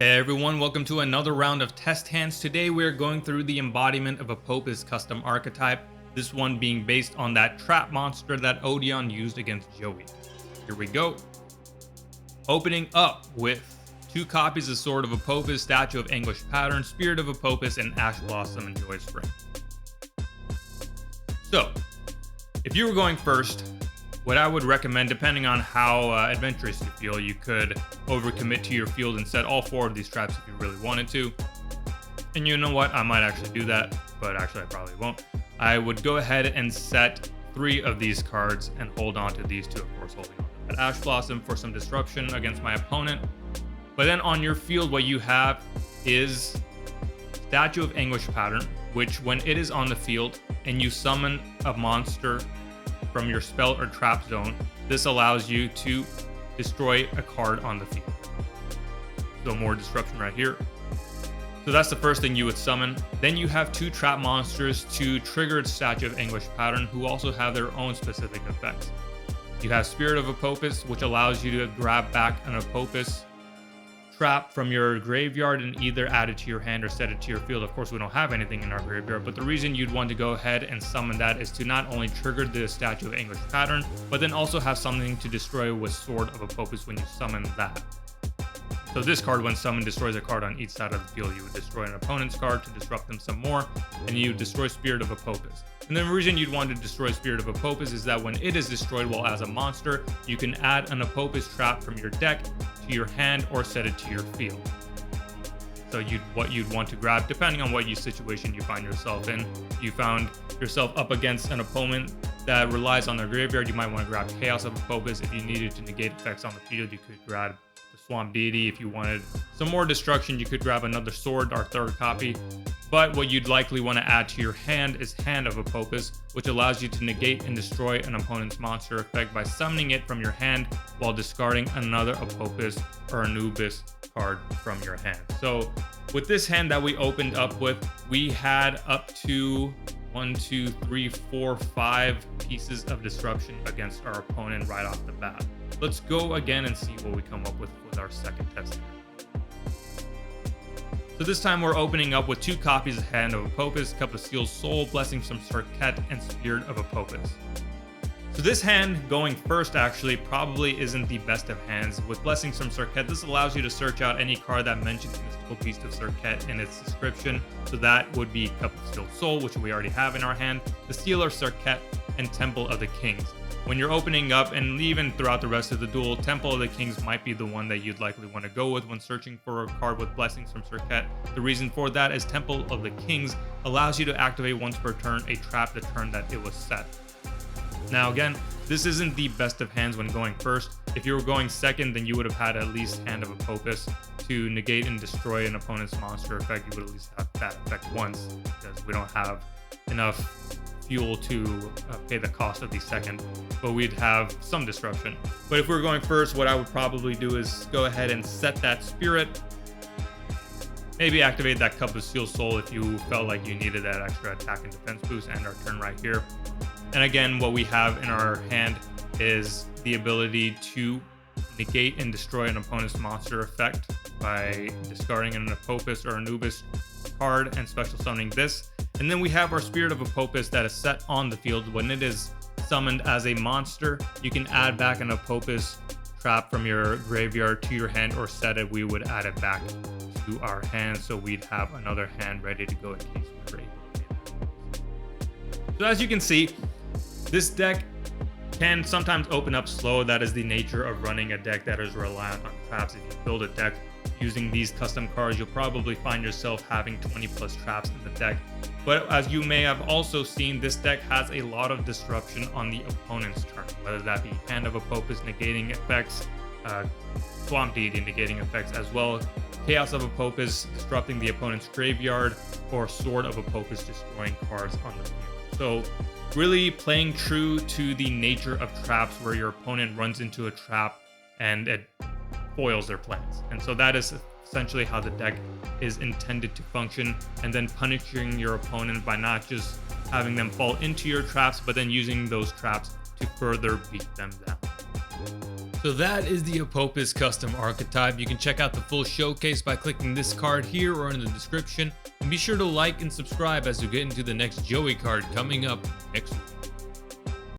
Hey everyone, welcome to another round of test hands. Today we're going through the embodiment of Apophis custom archetype, this one being based on that trap monster that Odeon used against Joey. Here we go. Opening up with two copies of Sword of Apophis, Statue of Anguish Pattern, Spirit of Apophis, and Ash Blossom and Joy Spring. So, if you were going first, what I would recommend, depending on how adventurous you feel, you could overcommit to your field and set all four of these traps if you really wanted to. And you know what? I might actually do that, but actually I probably won't. I would go ahead and set 3 of these cards and hold on to these 2, of course, holding on to that Ash Blossom for some disruption against my opponent. But then on your field, what you have is Statue of Anguish Pattern, which when it is on the field and you summon a monster from your spell or trap zone, this allows you to destroy a card on the field. So more disruption right here. So that's the first thing you would summon. Then you have 2 trap monsters to trigger Statue of Anguish Pattern, who also have their own specific effects. You have Spirit of Apophis, which allows you to grab back an Apophis trap from your graveyard and either add it to your hand or set it to your field. Of course, we don't have anything in our graveyard, but the reason you'd want to go ahead and summon that is to not only trigger the Statue of Anguish Pattern, but then also have something to destroy with Sword of Apophis when you summon that. So this card, when summoned, destroys a card on each side of the field. You would destroy an opponent's card to disrupt them some more, and you destroy Spirit of Apophis. And the reason you'd want to destroy Spirit of Apophis is that when it is destroyed while as a monster, you can add an Apophis trap from your deck to your hand or set it to your field. So what you'd want to grab, depending on what situation you find yourself in. If you found yourself up against an opponent that relies on their graveyard, you might want to grab Chaos of Apophis. If you needed to negate effects on the field, you could grab the Swamp Deity. If you wanted some more destruction, you could grab another sword, our 3rd copy. But what you'd likely want to add to your hand is Hand of Apophis, which allows you to negate and destroy an opponent's monster effect by summoning it from your hand while discarding another Apophis or Anubis card from your hand. So with this hand that we opened up with, we had up to 1, 2, 3, 4, 5 pieces of disruption against our opponent right off the bat. Let's go again and see what we come up with our second test. So this time we're opening up with 2 copies of Hand of Apophis, Cup of Steel Soul, Blessings from Serket, and Spirit of Apophis. So this hand going first actually probably isn't the best of hands. With Blessings from Serket, this allows you to search out any card that mentions Mystical Beast of Serket in its description. So that would be Cup of Steel Soul, which we already have in our hand, the Seal of Serket, and Temple of the Kings. When you're opening up, and even throughout the rest of the duel, Temple of the Kings might be the one that you'd likely want to go with when searching for a card with Blessings from Serket. The reason for that is Temple of the Kings allows you to activate once per turn a trap the turn that it was set. Now again, this isn't the best of hands when going first. If you were going second, then you would have had at least Hand of Apophis to negate and destroy an opponent's monster effect. You would at least have that effect once, because we don't have enough fuel to pay the cost of the second, but we'd have some disruption. But if we were going first, what I would probably do is go ahead and set that Spirit, maybe activate that Cup of Steel Soul if you felt like you needed that extra attack and defense boost, and our turn right here. And again, what we have in our hand is the ability to negate and destroy an opponent's monster effect by discarding an Apophis or Anubis card and special summoning this. And then we have our Spirit of Apophis that is set on the field. When it is summoned as a monster, you can add back an Apophis trap from your graveyard to your hand or set it. We would add it back to our hand, so we'd have another hand ready to go in case we were able to get it. So as you can see, this deck can sometimes open up slow. That is the nature of running a deck that is reliant on traps. If you build a deck using these custom cards, you'll probably find yourself having 20 plus traps in the deck. But as you may have also seen, this deck has a lot of disruption on the opponent's turn, whether that be Hand of Apophis negating effects, Swamp Deity negating effects as well, Chaos of Apophis disrupting the opponent's graveyard, or Sword of Apophis destroying cards on the field. So really playing true to the nature of traps, where your opponent runs into a trap and it foils their plans. And so that is essentially how the deck is intended to function, and then punishing your opponent by not just having them fall into your traps, but then using those traps to further beat them down. So that is the Apophis custom archetype. You can check out the full showcase by clicking this card here or in the description. And be sure to like and subscribe as we get into the next Joey card coming up next week.